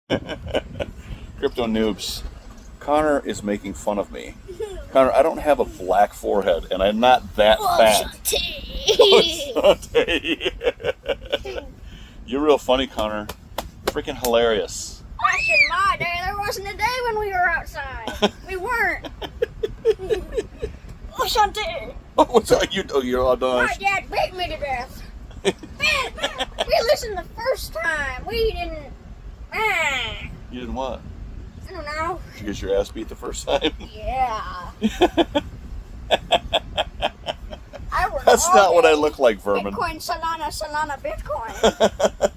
Crypto noobs. Connor is making fun of me. Connor, I don't have a black forehead, and I'm not that fat. You're real funny, Connor. Freaking hilarious. Back in my day, there wasn't a day when we were outside. We weren't. Oh, Shantae. What's that? You're all done. My dad beat me to death. We listened the first time. We didn't. You didn't what? I don't know. Did you get your ass beat the first time? Yeah. That's not what I look like, Vermin. Bitcoin, Solana, Bitcoin.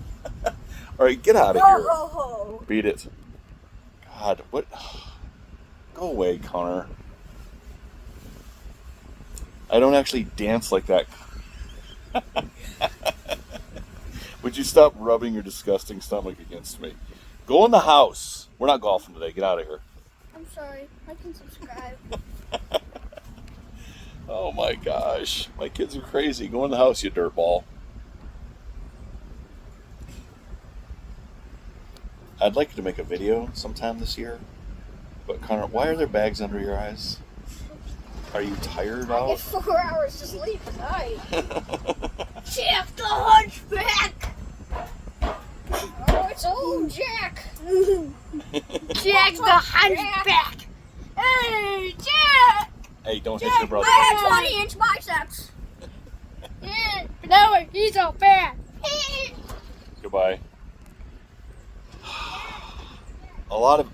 All right, get out of Ho, here. ho, ho. Beat it. God, what? Go away, Connor. I don't actually dance like that. Would you stop rubbing your disgusting stomach against me? Go in the house. We're not golfing today. Get out of here. I'm sorry. Like and subscribe. Oh my gosh. My kids are crazy. Go in the house, you dirtball. I'd like you to make a video sometime this year. But Connor, why are there bags under your eyes? Are you tired I out? get 4 hours to sleep a night. Jack the Hunchback! Oh, it's old Jack. Jack the Hunchback! Hey, Jack! Hey, don't hit Jack, your brother. I have 20-inch biceps. No, he's so fat. Goodbye. A lot of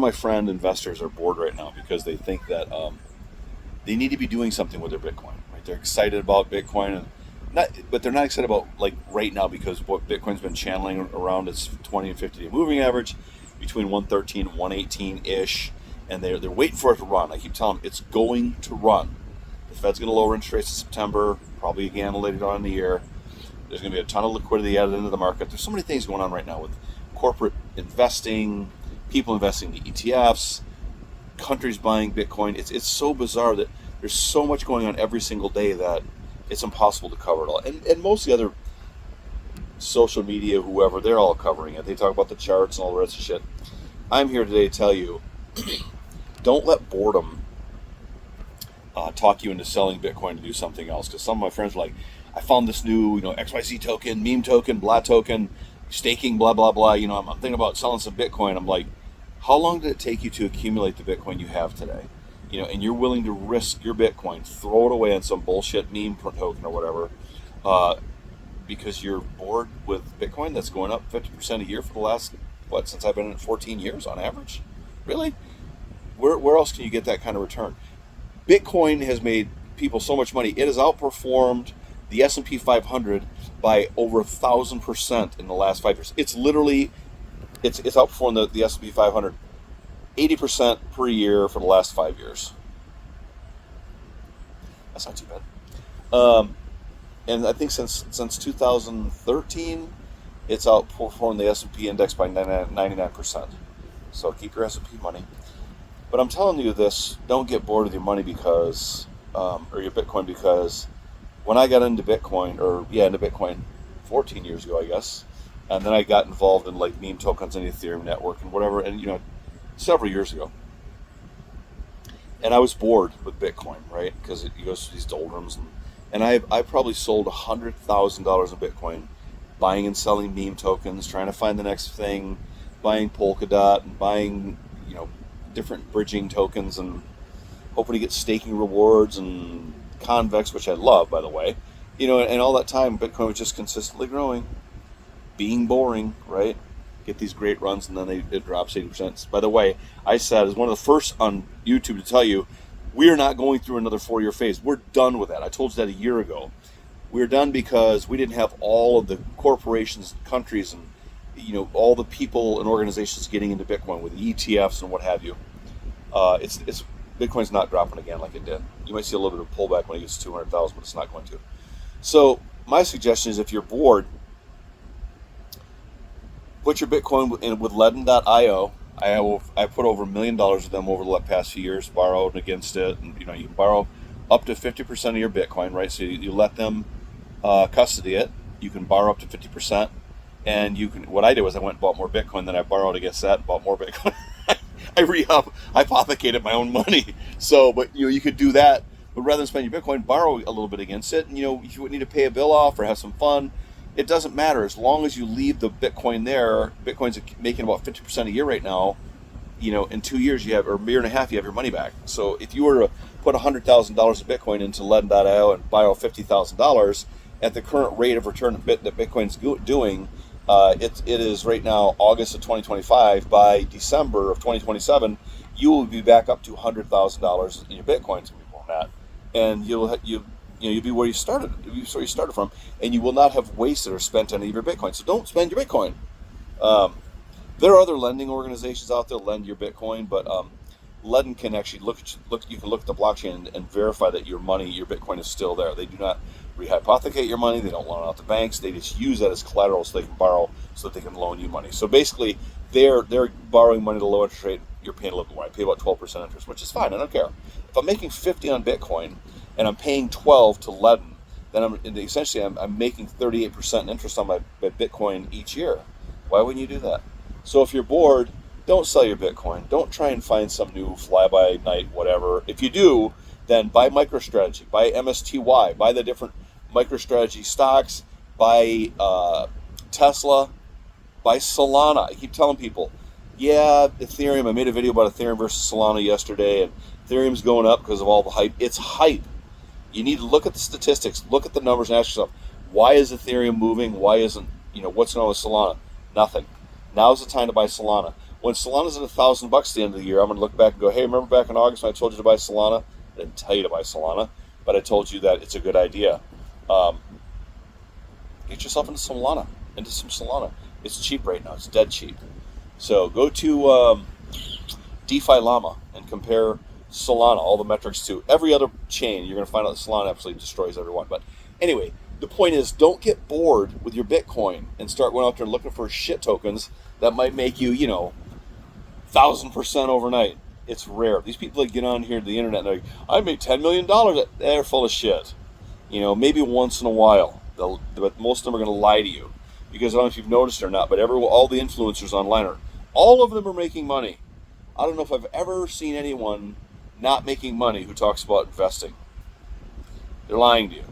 my friend investors are bored right now because they think that they need to be doing something with their Bitcoin. Right? They're excited about Bitcoin, but they're not excited about like right now because what Bitcoin's been channeling around its 20 and 50-day moving average between 113 and 118 ish, and they're waiting for it to run. I keep telling them it's going to run. The Fed's going to lower interest rates in September, probably again later on in the year. There's going to be a ton of liquidity added into the market. There's so many things going on right now with corporate investing, people investing in the ETFs, countries buying Bitcoin. It's so bizarre that there's so much going on every single day that it's impossible to cover it all. And most of the other social media, whoever, they're all covering it. They talk about the charts and all the rest of shit. I'm here today to tell you, don't let boredom talk you into selling Bitcoin to do something else. Because some of my friends were like, I found this new, XYZ token, meme token, blah token, staking, blah, blah, blah. I'm thinking about selling some Bitcoin. I'm like, how long did it take you to accumulate the Bitcoin you have today? And you're willing to risk your Bitcoin, throw it away on some bullshit meme token or whatever, because you're bored with Bitcoin that's going up 50% a year for the last, since I've been in it 14 years on average? Really? Where else can you get that kind of return? Bitcoin has made people so much money. It has outperformed the S&P 500 by over 1,000% in the last 5 years. It's literally, it's outperformed the S&P 500 80% per year for the last 5 years. That's not too bad. And I think since 2013, it's outperformed the S&P index by 99%. So keep your S&P money. But I'm telling you this, don't get bored with your money because, or your Bitcoin, because when I got into Bitcoin 14 years ago, I guess, and then I got involved in like meme tokens and Ethereum network and whatever, and several years ago. And I was bored with Bitcoin, right? Because it goes through these doldrums, and I probably sold $100,000 of Bitcoin, buying and selling meme tokens, trying to find the next thing, buying Polkadot and buying different bridging tokens, and hoping to get staking rewards and Convex, which I love, by the way. And all that time, Bitcoin was just consistently growing, being boring, right? Get these great runs, and then it drops 80%. By the way, I said as one of the first on YouTube to tell you, we are not going through another 4-year phase. We're done with that. I told you that a year ago. We're done because we didn't have all of the corporations, countries, and all the people and organizations getting into Bitcoin with ETFs and what have you. It's Bitcoin's not dropping again like it did. You might see a little bit of pullback when it gets to 200,000, but it's not going to. So my suggestion is, if you're bored, put your Bitcoin in with Ledin.io. I put over $1 million of them over the past few years, borrowed against it, and you can borrow up to 50% of your Bitcoin, right? So you let them custody it. You can borrow up to 50%. And you can. What I did was I went and bought more Bitcoin, then I borrowed against that and bought more Bitcoin. I hypothecated my own money. So, but you could do that. But rather than spend your Bitcoin, borrow a little bit against it. And if you need to pay a bill off or have some fun, it doesn't matter as long as you leave the Bitcoin there. Bitcoin's making about 50% a year right now. In 2 years or a year and a half, you have your money back. So if you were to put $100,000 of Bitcoin into Ledn.io and borrow $50,000 at the current rate of return that Bitcoin's doing, it is right now August of 2025. By December of 2027, you will be back up to $100,000 in your Bitcoins, more than that, and you'll be where you started. You'll be where you started from, and you will not have wasted or spent any of your Bitcoin. So don't spend your Bitcoin. There are other lending organizations out there lend your Bitcoin, but Ledn can actually You can look at the blockchain and verify that your Bitcoin is still there. They do not rehypothecate your money. They don't loan out to banks. They just use that as collateral so they can borrow, so that they can loan you money. So basically, they're borrowing money at a low interest rate. You're paying a little bit more. I pay about 12% interest, which is fine. I don't care. If I'm making 50 on Bitcoin and I'm paying 12 to Ledn, then I'm making 38% interest on my Bitcoin each year. Why wouldn't you do that? So if you're bored, don't sell your Bitcoin. Don't try and find some new fly-by-night whatever. If you do, then buy MicroStrategy, buy MSTY, buy the different MicroStrategy stocks, buy Tesla, buy Solana. I keep telling people, yeah, Ethereum. I made a video about Ethereum versus Solana yesterday, and Ethereum's going up because of all the hype. It's hype. You need to look at the statistics, look at the numbers, and ask yourself, why is Ethereum moving? Why isn't, what's going on with Solana? Nothing. Now's the time to buy Solana. When Solana's at $1,000 at the end of the year, I'm going to look back and go, hey, remember back in August when I told you to buy Solana? I didn't tell you to buy Solana, but I told you that it's a good idea. Get yourself into some Solana. It's cheap right now. It's dead cheap. So go to DeFi Llama and compare Solana, all the metrics to every other chain. You're going to find out that Solana absolutely destroys everyone. But anyway, the point is, don't get bored with your Bitcoin and start going out there looking for shit tokens that might make you, 1,000% overnight. It's rare. These people that get on here to the internet and they're like, I made $10 million. They're full of shit. Maybe once in a while. But most of them are going to lie to you. Because I don't know if you've noticed or not, but all the influencers online all of them are making money. I don't know if I've ever seen anyone not making money who talks about investing. They're lying to you.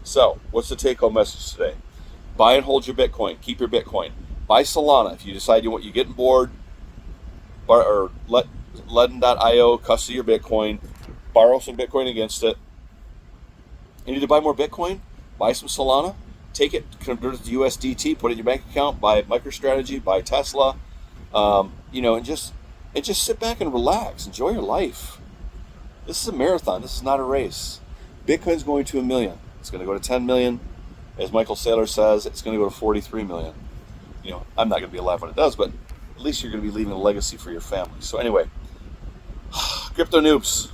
So, what's the take-home message today? Buy and hold your Bitcoin. Keep your Bitcoin. Buy Solana. If you decide you're getting bored, or let Ledn.io custody your Bitcoin. Borrow some Bitcoin against it. You need to buy more Bitcoin? Buy some Solana. Take it, convert it to USDT, put it in your bank account, buy MicroStrategy, buy Tesla, and just sit back and relax. Enjoy your life. This is a marathon. This is not a race. Bitcoin's going to 1 million. It's going to go to 10 million. As Michael Saylor says, it's going to go to 43 million. I'm not going to be alive when it does, but at least you're going to be leaving a legacy for your family. So anyway, Crypto Noobs,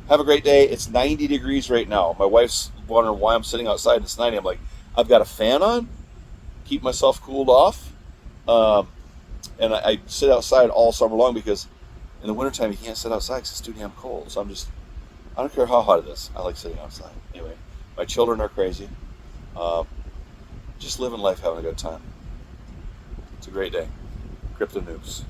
have a great day. It's 90 degrees right now. My wife's wondering why I'm sitting outside and it's 90. I'm like, I've got a fan on, keep myself cooled off, and I sit outside all summer long because in the wintertime you can't sit outside because it's too damn cold. So I don't care how hot it is. I like sitting outside. Anyway, my children are crazy. Just living life, having a good time. It's a great day. Crypto Noobs.